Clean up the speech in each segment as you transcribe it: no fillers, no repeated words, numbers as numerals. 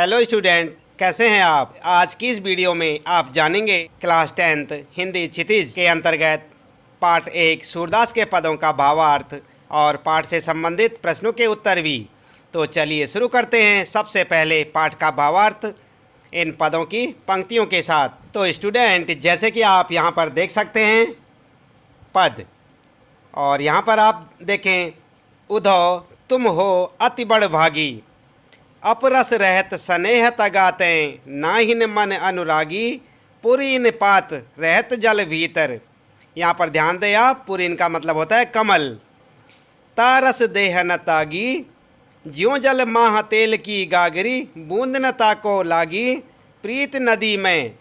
Hello student, कैसे हैं आप। आज की इस वीडियो में आप जानेंगे क्लास 10th हिंदी क्षितिज के अंतर्गत पाठ 1 सूरदास के पदों का भावार्थ और पाठ से संबंधित प्रश्नों के उत्तर भी। तो चलिए शुरू करते हैं। सबसे पहले पाठ का भावार्थ इन पदों की पंक्तियों के साथ। तो स्टूडेंट, जैसे कि आप यहाँ पर देख सकते हैं पद, और यहाँ पर आप देखें उधो तुम हो अति बड़ भागी, अपरस रहत स्नेह तगाते, नाहिन मन अनुरागी, पुरीन पात रहत जल भीतर। यहाँ पर ध्यान दें आप, पुरीन का मतलब होता है कमल। तारस देह न तागी, ज्यों जल माह तेल की गागरी, बूंद न ताको लागी, प्रीत नदी में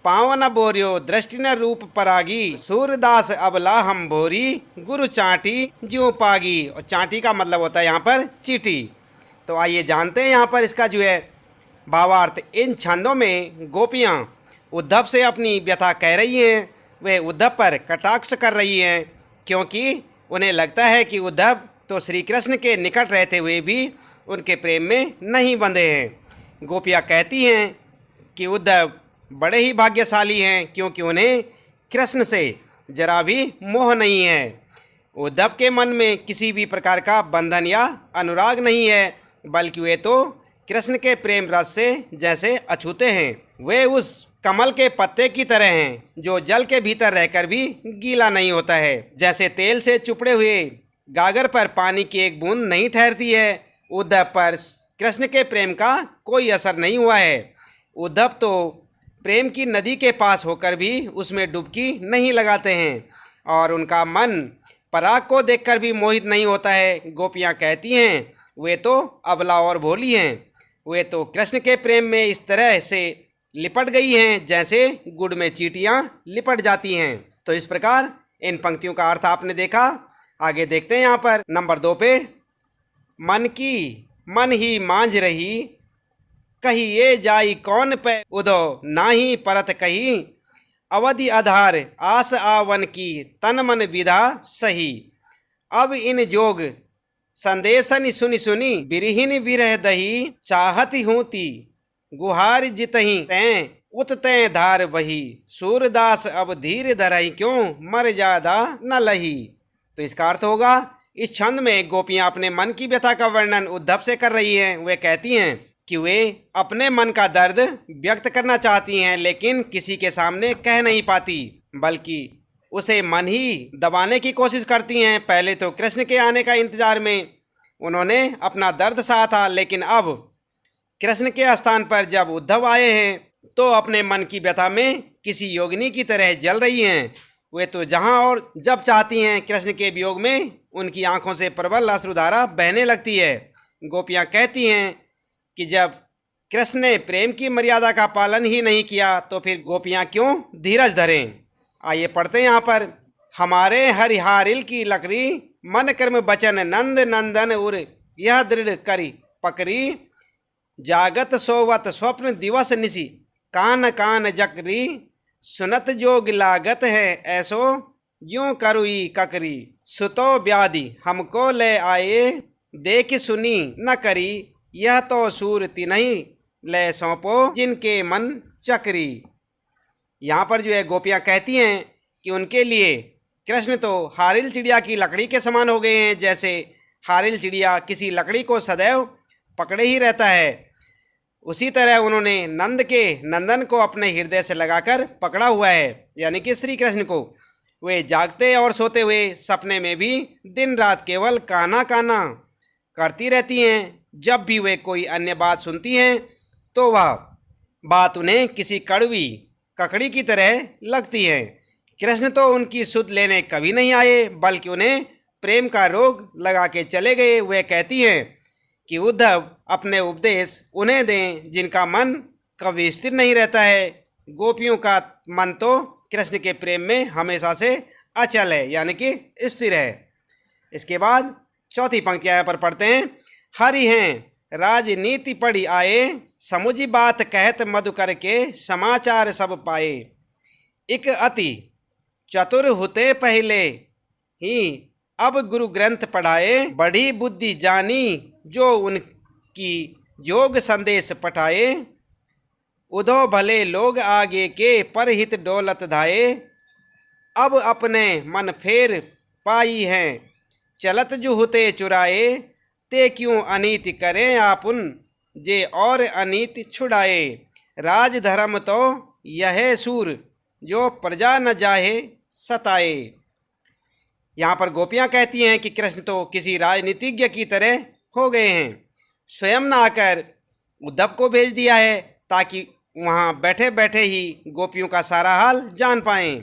पावन बोरियो दृष्टि न रूप परागी, सूरदास अबला हम भोरी, गुरु चाटी ज्यों पागी। और चाटी का मतलब होता है यहाँ पर चीटी। तो आइए जानते हैं यहाँ पर इसका जो है भावार्थ। इन छंदों में गोपियाँ उद्धव से अपनी व्यथा कह रही हैं। वे उद्धव पर कटाक्ष कर रही हैं क्योंकि उन्हें लगता है कि उद्धव तो श्री कृष्ण के निकट रहते हुए भी उनके प्रेम में नहीं बंधे हैं। गोपियाँ कहती हैं कि उद्धव बड़े ही भाग्यशाली हैं क्योंकि उन्हें कृष्ण से जरा भी मोह नहीं है। उद्धव के मन में किसी भी प्रकार का बंधन या अनुराग नहीं है, बल्कि वे तो कृष्ण के प्रेम रस से जैसे अछूते हैं। वे उस कमल के पत्ते की तरह हैं जो जल के भीतर रहकर भी गीला नहीं होता है। जैसे तेल से चुपड़े हुए गागर पर पानी की एक बूंद नहीं ठहरती है, उद्धव पर कृष्ण के प्रेम का कोई असर नहीं हुआ है। उद्धव तो प्रेम की नदी के पास होकर भी उसमें डुबकी नहीं लगाते हैं और उनका मन पराग को देखकर भी मोहित नहीं होता है। गोपियाँ कहती हैं वे तो अबला और भोली हैं। वे तो कृष्ण के प्रेम में इस तरह से लिपट गई हैं जैसे गुड़ में चींटियाँ लिपट जाती हैं। तो इस प्रकार इन पंक्तियों का अर्थ आपने देखा। आगे देखते हैं यहाँ पर नंबर 2 पे, मन की मन ही मांझ रही, कही ये जाई कौन पे उदो, नाही परत कही, अवधि आधार आस आवन की, तन मन विधा सही। अब इन जोग संदेशन सुनी सुनी, बिरहिन बिरह दही, चाहती हूती गुहार जितही, तैं उत तैं धार बही, सूरदास अब धीर धरही, क्यों मर ज्यादा न लही। तो इसका अर्थ होगा, इस छंद में गोपियाँ अपने मन की व्यथा का वर्णन उद्धव से कर रही हैं। वे कहती हैं कि वे अपने मन का दर्द व्यक्त करना चाहती हैं लेकिन किसी के सामने कह नहीं पाती, बल्कि उसे मन ही दबाने की कोशिश करती हैं। पहले तो कृष्ण के आने का इंतजार में उन्होंने अपना दर्द सहा था, लेकिन अब कृष्ण के स्थान पर जब उद्धव आए हैं तो अपने मन की व्यथा में किसी योगिनी की तरह जल रही हैं। वे तो जहां और जब चाहती हैं कृष्ण के वियोग में उनकी आंखों से प्रबल अश्रुधारा बहने लगती है। गोपियाँ कहती हैं कि जब कृष्ण ने प्रेम की मर्यादा का पालन ही नहीं किया तो फिर गोपियाँ क्यों धीरज धरें। आइए पढ़ते हैं यहाँ पर, हमारे हरिहारिल की लकड़ी, मन कर्म बचन नंद नंदन उर, यह दृढ़ करी पकड़ी, जागत सोवत स्वप्न दिवस निसी, कान कान जकरी, सुनत जोग लागत है ऐसो, यूं करुई ककरी, सुतो व्याधि हमको ले आए, देख सुनी न करी, यह तो सूरति नहीं ले सौंपो, जिनके मन चकरी। यहाँ पर जो है गोपियाँ कहती हैं कि उनके लिए कृष्ण तो हारिल चिड़िया की लकड़ी के समान हो गए हैं। जैसे हारिल चिड़िया किसी लकड़ी को सदैव पकड़े ही रहता है, उसी तरह उन्होंने नंद के नंदन को अपने हृदय से लगाकर पकड़ा हुआ है, यानी कि श्री कृष्ण को। वे जागते और सोते हुए सपने में भी दिन रात केवल काना काना करती रहती हैं। जब भी वे कोई अन्य बात सुनती हैं तो वह बात उन्हें किसी कड़वी ककड़ी की तरह लगती है। कृष्ण तो उनकी सुध लेने कभी नहीं आए, बल्कि उन्हें प्रेम का रोग लगा के चले गए। वे कहती हैं कि उद्धव अपने उपदेश उन्हें दें जिनका मन कभी स्थिर नहीं रहता है। गोपियों का मन तो कृष्ण के प्रेम में हमेशा से अचल है, यानी कि स्थिर है। इसके बाद चौथी पंक्तियाँ यहाँ पर पढ़ते हैं, हरि हैं राजनीति पढ़ी आए, समुझी बात कहत मधुकर के, समाचार सब पाए, एक अति चतुर होते पहले ही, अब गुरु ग्रंथ पढ़ाए, बड़ी बुद्धि जानी जो उनकी जोग संदेश पठाए, उधो भले लोग आगे के, परहित डोलत धाये। अब अपने मन फेर पाई हैं, चलत जुहुते चुराए। ते क्यों अनीति करें आपुन, जे और अनीति छुड़ाए। राज धर्म तो यह सूर, जो प्रजा न जाहे सताए। यहाँ पर गोपियाँ कहती हैं कि कृष्ण तो किसी राजनीतिज्ञ की तरह हो गए हैं। स्वयं न आकर उद्धव को भेज दिया है ताकि वहाँ बैठे बैठे ही गोपियों का सारा हाल जान पाएं।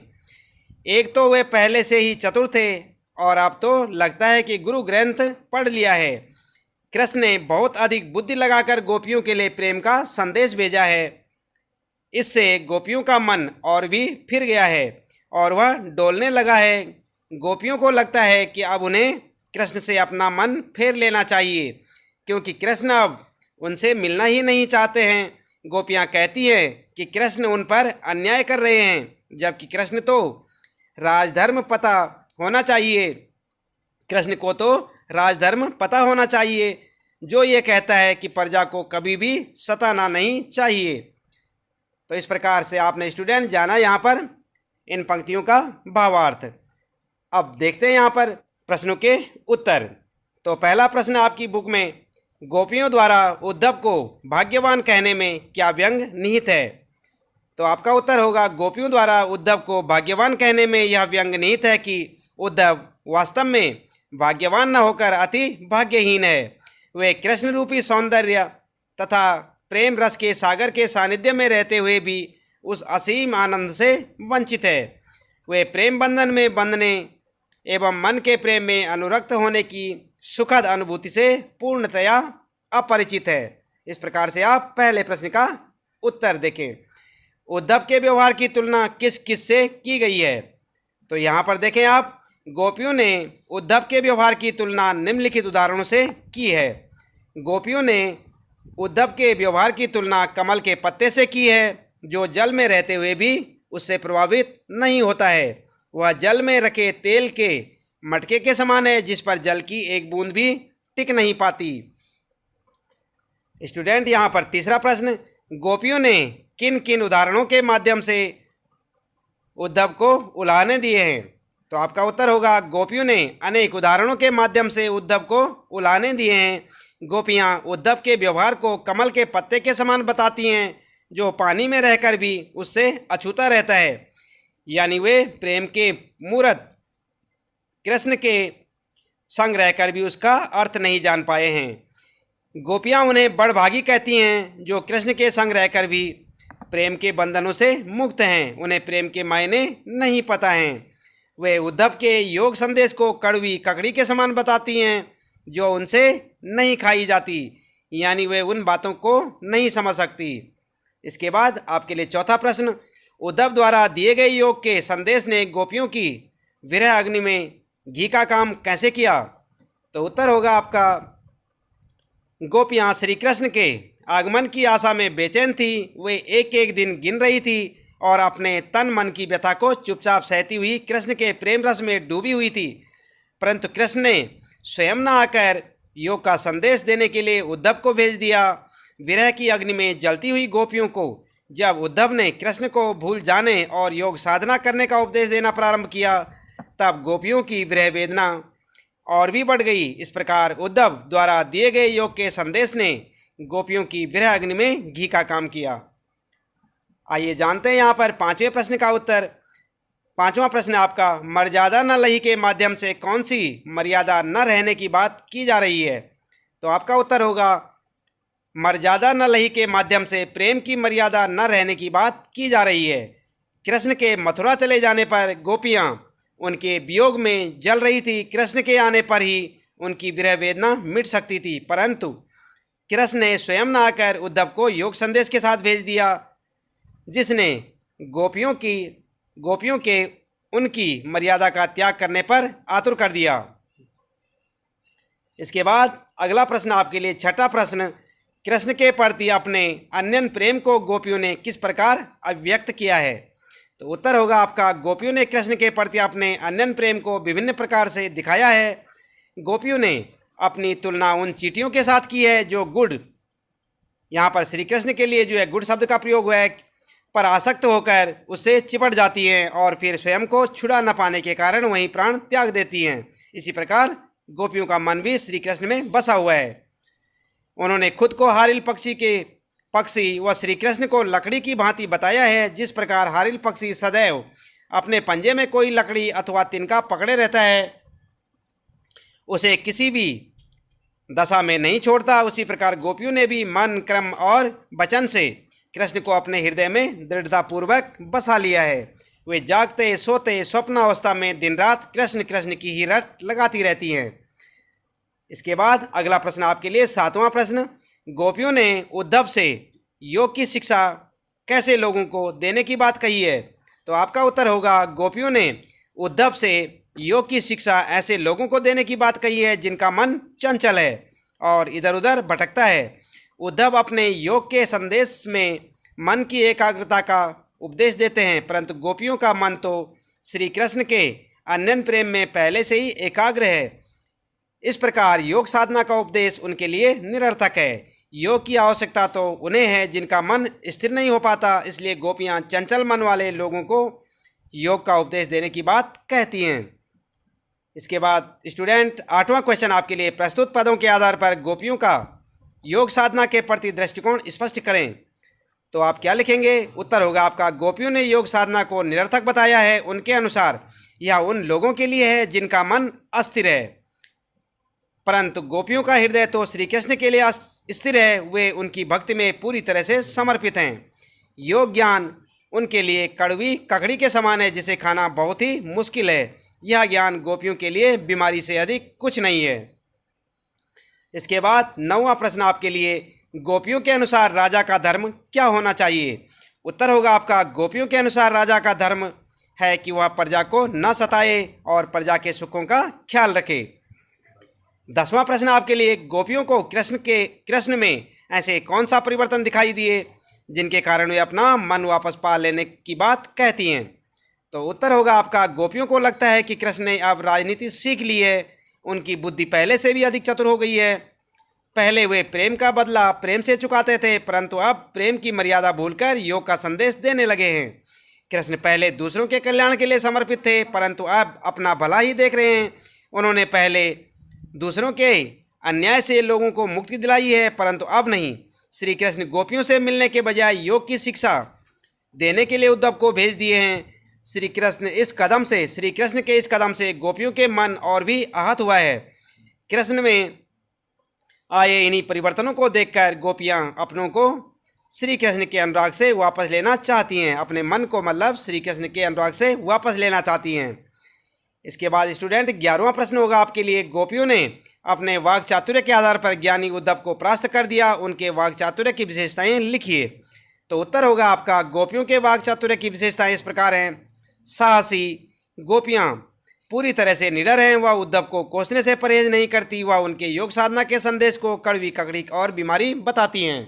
एक तो वे पहले से ही चतुर थे और अब तो लगता है कि गुरु ग्रंथ पढ़ लिया है। कृष्ण ने बहुत अधिक बुद्धि लगाकर गोपियों के लिए प्रेम का संदेश भेजा है। इससे गोपियों का मन और भी फिर गया है और वह डोलने लगा है। गोपियों को लगता है कि अब उन्हें कृष्ण से अपना मन फेर लेना चाहिए, क्योंकि कृष्ण अब उनसे मिलना ही नहीं चाहते हैं। गोपियाँ कहती हैं कि कृष्ण उन पर अन्याय कर रहे हैं, जबकि कृष्ण तो राजधर्म पता होना चाहिए। कृष्ण को तो राजधर्म पता होना चाहिए, जो ये कहता है कि प्रजा को कभी भी सताना नहीं चाहिए। तो इस प्रकार से आपने स्टूडेंट जाना यहाँ पर इन पंक्तियों का भावार्थ। अब देखते हैं यहाँ पर प्रश्नों के उत्तर। तो पहला प्रश्न आपकी बुक में, गोपियों द्वारा उद्धव को भाग्यवान कहने में क्या व्यंग निहित है? तो आपका उत्तर होगा, गोपियों द्वारा उद्धव को भाग्यवान कहने में यह व्यंग निहित है कि उद्धव वास्तव में भाग्यवान न होकर अति भाग्यहीन है। वे कृष्ण रूपी सौंदर्य तथा प्रेम रस के सागर के सानिध्य में रहते हुए भी उस असीम आनंद से वंचित है। वे प्रेम बंधन में बंधने एवं मन के प्रेम में अनुरक्त होने की सुखद अनुभूति से पूर्णतया अपरिचित है। इस प्रकार से आप पहले प्रश्न का उत्तर देखें। उद्धव के व्यवहार की तुलना किस किस से की गई है? तो यहाँ पर देखें आप, गोपियों ने उद्धव के व्यवहार की तुलना निम्नलिखित उदाहरणों से की है। गोपियों ने उद्धव के व्यवहार की तुलना कमल के पत्ते से की है, जो जल में रहते हुए भी उससे प्रभावित नहीं होता है। वह जल में रखे तेल के मटके के समान है, जिस पर जल की एक बूंद भी टिक नहीं पाती। स्टूडेंट यहाँ पर तीसरा प्रश्न, गोपियों ने किन किन उदाहरणों के माध्यम से उद्धव को उलाहने दिए हैं? तो आपका उत्तर होगा, गोपियों ने अनेक उदाहरणों के माध्यम से उद्धव को उलाहने दिए हैं। गोपियाँ उद्धव के व्यवहार को कमल के पत्ते के समान बताती हैं, जो पानी में रहकर भी उससे अछूता रहता है। यानी वे प्रेम के मूर्त कृष्ण के संग रहकर भी उसका अर्थ नहीं जान पाए हैं। गोपियाँ उन्हें बड़भागी कहती हैं, जो कृष्ण के संग रहकर भी प्रेम के बंधनों से मुक्त हैं। उन्हें प्रेम के मायने नहीं पता हैं। वे उद्धव के योग संदेश को कड़वी ककड़ी के समान बताती हैं, जो उनसे नहीं खाई जाती। यानी वे उन बातों को नहीं समझ सकती। इसके बाद आपके लिए चौथा प्रश्न, उद्धव द्वारा दिए गए योग के संदेश ने गोपियों की विरह अग्नि में घी का काम कैसे किया? तो उत्तर होगा आपका, गोपियाँ श्री कृष्ण के आगमन की आशा में बेचैन थी। वे एक एक दिन गिन रही थी और अपने तन मन की व्यथा को चुपचाप सहती हुई कृष्ण के प्रेम रस में डूबी हुई थी। परंतु कृष्ण ने स्वयं न आकर योग का संदेश देने के लिए उद्धव को भेज दिया। विरह की अग्नि में जलती हुई गोपियों को जब उद्धव ने कृष्ण को भूल जाने और योग साधना करने का उपदेश देना प्रारंभ किया, तब गोपियों की विरह वेदना और भी बढ़ गई। इस प्रकार उद्धव द्वारा दिए गए योग के संदेश ने गोपियों की विरह अग्नि में घी का काम किया। आइए जानते हैं यहाँ पर पांचवें प्रश्न का उत्तर। पांचवा प्रश्न आपका, मर्यादा न लही के माध्यम से कौन सी मर्यादा न रहने की बात की जा रही है? तो आपका उत्तर होगा, मर्यादा न लही के माध्यम से प्रेम की मर्यादा न रहने की बात की जा रही है। कृष्ण के मथुरा चले जाने पर गोपियाँ उनके वियोग में जल रही थी। कृष्ण के आने पर ही उनकी विरह वेदना मिट सकती थी, परंतु कृष्ण ने स्वयं न आकर उद्धव को योग संदेश के साथ भेज दिया, जिसने गोपियों के उनकी मर्यादा का त्याग करने पर आतुर कर दिया। इसके बाद अगला प्रश्न आपके लिए छठा प्रश्न, कृष्ण के प्रति अपने अनन्य प्रेम को गोपियों ने किस प्रकार अभिव्यक्त किया है? तो उत्तर होगा आपका, गोपियों ने कृष्ण के प्रति अपने अनन्य प्रेम को विभिन्न प्रकार से दिखाया है। गोपियों ने अपनी तुलना उन चींटियों के साथ की है जो गुड़ यहाँ पर श्री कृष्ण के लिए जो है गुड शब्द का प्रयोग हुआ है, पर आसक्त होकर उससे चिपट जाती हैं और फिर स्वयं को छुड़ा न पाने के कारण वहीं प्राण त्याग देती हैं। इसी प्रकार गोपियों का मन भी श्री कृष्ण में बसा हुआ है। उन्होंने खुद को हारिल पक्षी व श्री कृष्ण को लकड़ी की भांति बताया है। जिस प्रकार हारिल पक्षी सदैव अपने पंजे में कोई लकड़ी अथवा तिनका पकड़े रहता है, उसे किसी भी दशा में नहीं छोड़ता, उसी प्रकार गोपियों ने भी मन, क्रम और वचन से कृष्ण को अपने हृदय में दृढ़तापूर्वक बसा लिया है। वे जागते, सोते, स्वप्नावस्था में दिन रात कृष्ण कृष्ण की ही रट लगाती रहती हैं। इसके बाद अगला प्रश्न आपके लिए 7वां प्रश्न, गोपियों ने उद्धव से योग की शिक्षा कैसे लोगों को देने की बात कही है? तो आपका उत्तर होगा, गोपियों ने उद्धव से योग की शिक्षा ऐसे लोगों को देने की बात कही है जिनका मन चंचल है और इधर उधर भटकता है। उद्धव अपने योग के संदेश में मन की एकाग्रता का उपदेश देते हैं, परंतु गोपियों का मन तो श्री कृष्ण के अनन्य प्रेम में पहले से ही एकाग्र है। इस प्रकार योग साधना का उपदेश उनके लिए निरर्थक है। योग की आवश्यकता तो उन्हें है जिनका मन स्थिर नहीं हो पाता, इसलिए गोपियाँ चंचल मन वाले लोगों को योग का उपदेश देने की बात कहती हैं। इसके बाद स्टूडेंट 8वां क्वेश्चन आपके लिए, प्रस्तुत पदों के आधार पर गोपियों का योग साधना के प्रति दृष्टिकोण स्पष्ट करें। तो आप क्या लिखेंगे? उत्तर होगा आपका, गोपियों ने योग साधना को निरर्थक बताया है। उनके अनुसार यह उन लोगों के लिए है जिनका मन अस्थिर है, परंतु गोपियों का हृदय तो श्री कृष्ण के लिए स्थिर है। वे उनकी भक्ति में पूरी तरह से समर्पित हैं। योग ज्ञान उनके लिए कड़वी ककड़ी के समान है जिसे खाना बहुत ही मुश्किल है। यह ज्ञान गोपियों के लिए बीमारी से अधिक कुछ नहीं है। इसके बाद 9वां प्रश्न आपके लिए, गोपियों के अनुसार राजा का धर्म क्या होना चाहिए? उत्तर होगा आपका, गोपियों के अनुसार राजा का धर्म है कि वह प्रजा को न सताए और प्रजा के सुखों का ख्याल रखे। 10वां प्रश्न आपके लिए, गोपियों को कृष्ण में ऐसे कौन सा परिवर्तन दिखाई दिए जिनके कारण वे अपना मन वापस पा लेने की बात कहती हैं? तो उत्तर होगा आपका, गोपियों को लगता है कि कृष्ण ने अब राजनीति सीख ली है। उनकी बुद्धि पहले से भी अधिक चतुर हो गई है। पहले वे प्रेम का बदला प्रेम से चुकाते थे, परंतु अब प्रेम की मर्यादा भूलकर योग का संदेश देने लगे हैं। कृष्ण पहले दूसरों के कल्याण के लिए समर्पित थे, परंतु अब अपना भला ही देख रहे हैं। उन्होंने पहले दूसरों के अन्याय से लोगों को मुक्ति दिलाई है, परंतु अब नहीं। श्री कृष्ण गोपियों से मिलने के बजाय योग की शिक्षा देने के लिए उद्धव को भेज दिए हैं। श्री कृष्ण के इस कदम से गोपियों के मन और भी आहत हुआ है। कृष्ण में आए इन्हीं परिवर्तनों को देखकर गोपियां अपनों को श्री कृष्ण के अनुराग से वापस लेना चाहती हैं। अपने मन को मतलब श्री कृष्ण के अनुराग से वापस लेना चाहती हैं। इसके बाद स्टूडेंट 11वां प्रश्न होगा आपके लिए, गोपियों ने अपने वाक चातुर्य के आधार पर ज्ञानी उद्धव को परास्त कर दिया। उनके वाक चातुर्य की विशेषताएं लिखिए। तो उत्तर होगा आपका, गोपियों के वाक चातुर्य की विशेषताएं इस प्रकार हैं। साहसी गोपियां पूरी तरह से निडर हैं। वह उद्धव को कोसने से परहेज नहीं करती। वह उनके योग साधना के संदेश को कड़वी ककड़ी और बीमारी बताती हैं।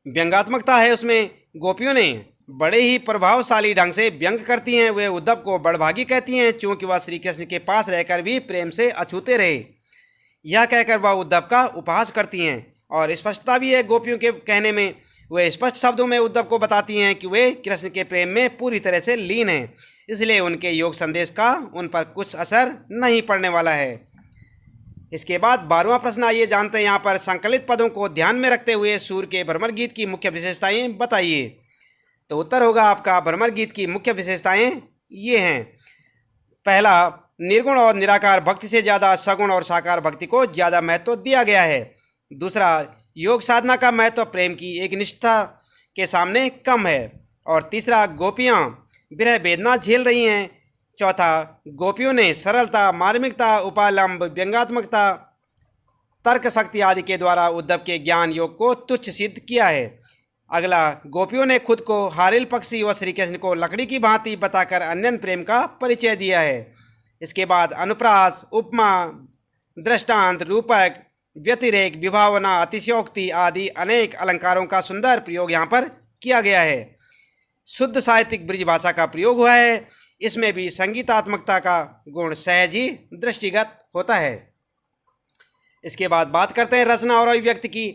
व्यंगात्मकता है उसमें। गोपियों ने बड़े ही प्रभावशाली ढंग से व्यंग करती हैं। वे उद्धव को बड़भागी कहती हैं, चूँकि वह श्री कृष्ण के पास रहकर भी प्रेम से अछूते रहे। यह कहकर वह उद्धव का उपहास करती हैं। और स्पष्टता भी है गोपियों के कहने में। वे स्पष्ट शब्दों में उद्धव को बताती हैं कि वे कृष्ण के प्रेम में पूरी तरह से लीन हैं, इसलिए उनके योग संदेश का उन पर कुछ असर नहीं पड़ने वाला है। इसके बाद 12वां प्रश्न आइए जानते हैं। यहाँ पर संकलित पदों को ध्यान में रखते हुए सूर के भ्रमर गीत की मुख्य विशेषताएं बताइए। तो उत्तर होगा आपका, भ्रमर गीत की मुख्य विशेषताएं ये हैं। पहला, निर्गुण और निराकार भक्ति से ज़्यादा सगुण और साकार भक्ति को ज़्यादा महत्व दिया गया है। दूसरा, योग साधना का महत्व प्रेम की एक निष्ठा के सामने कम है। और तीसरा, गोपियाँ विरह वेदना झेल रही हैं। चौथा, गोपियों ने सरलता, मार्मिकता, उपालंब, व्यंगात्मकता, तर्क शक्ति आदि के द्वारा उद्धव के ज्ञान योग को तुच्छ सिद्ध किया है। अगला, गोपियों ने खुद को हारिल पक्षी व श्री कृष्ण को लकड़ी की भांति बताकर अन्य प्रेम का परिचय दिया है। इसके बाद अनुप्रास, उपमा, दृष्टांत, रूपक, व्यतिरेक, विभावना, अतिशयोक्ति आदि अनेक अलंकारों का सुंदर प्रयोग यहाँ पर किया गया है। शुद्ध साहित्यिक ब्रज भाषा का प्रयोग हुआ है। इसमें भी संगीतात्मकता का गुण सहज ही दृष्टिगत होता है। इसके बाद बात करते हैं रचना और अभिव्यक्ति की।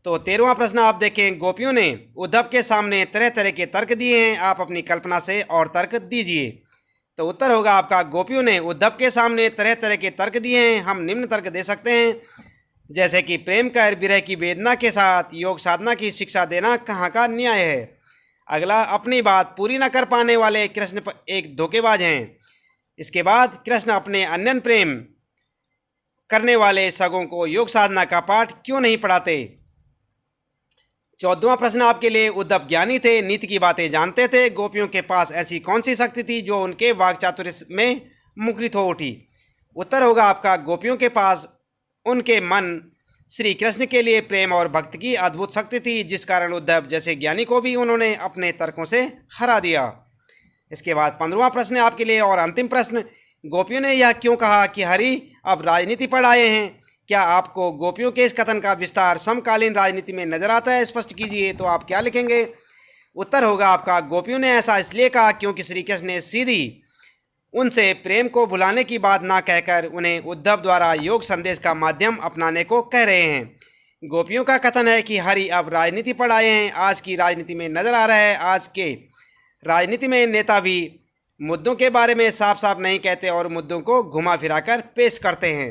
तो 13वां प्रश्न आप देखें, गोपियों ने उद्धव के सामने तरह तरह के तर्क दिए हैं, आप अपनी कल्पना से और तर्क दीजिए। तो उत्तर होगा आपका, गोपियों ने उद्धव के सामने तरह तरह के तर्क दिए हैं। हम निम्न तर्क दे सकते हैं, जैसे कि प्रेम कर विरह की वेदना के साथ योग साधना की शिक्षा देना कहाँ का न्याय है। अगला, अपनी बात पूरी न कर पाने वाले कृष्ण एक धोखेबाज हैं। इसके बाद, कृष्ण अपने अन्यन प्रेम करने वाले सगों को योग साधना का पाठ क्यों नहीं पढ़ाते। 14वां प्रश्न आपके लिए, उद्धव ज्ञानी थे, नीति की बातें जानते थे, गोपियों के पास ऐसी कौन सी शक्ति थी जो उनके वाक चातुर्य में मुखरित हो उठी। उत्तर होगा आपका, गोपियों के पास उनके मन श्री कृष्ण के लिए प्रेम और भक्ति की अद्भुत शक्ति थी, जिस कारण उद्धव जैसे ज्ञानी को भी उन्होंने अपने तर्कों से हरा दिया। इसके बाद 15वां प्रश्न आपके लिए और अंतिम प्रश्न, गोपियों ने यह क्यों कहा कि हरि अब राजनीति पर आए हैं। क्या आपको गोपियों के इस कथन का विस्तार समकालीन राजनीति में नजर आता है, स्पष्ट कीजिए। तो आप क्या लिखेंगे। उत्तर होगा आपका, गोपियों ने ऐसा इसलिए कहा क्योंकि श्री कृष्ण ने सीधी उनसे प्रेम को भुलाने की बात ना कहकर उन्हें उद्धव द्वारा योग संदेश का माध्यम अपनाने को कह रहे हैं। गोपियों का कथन है कि हरि अब राजनीति पर आए हैं। आज की राजनीति में नजर आ रहा है, आज के राजनीति में नेता भी मुद्दों के बारे में साफ साफ नहीं कहते और मुद्दों को घुमा फिराकर पेश करते हैं।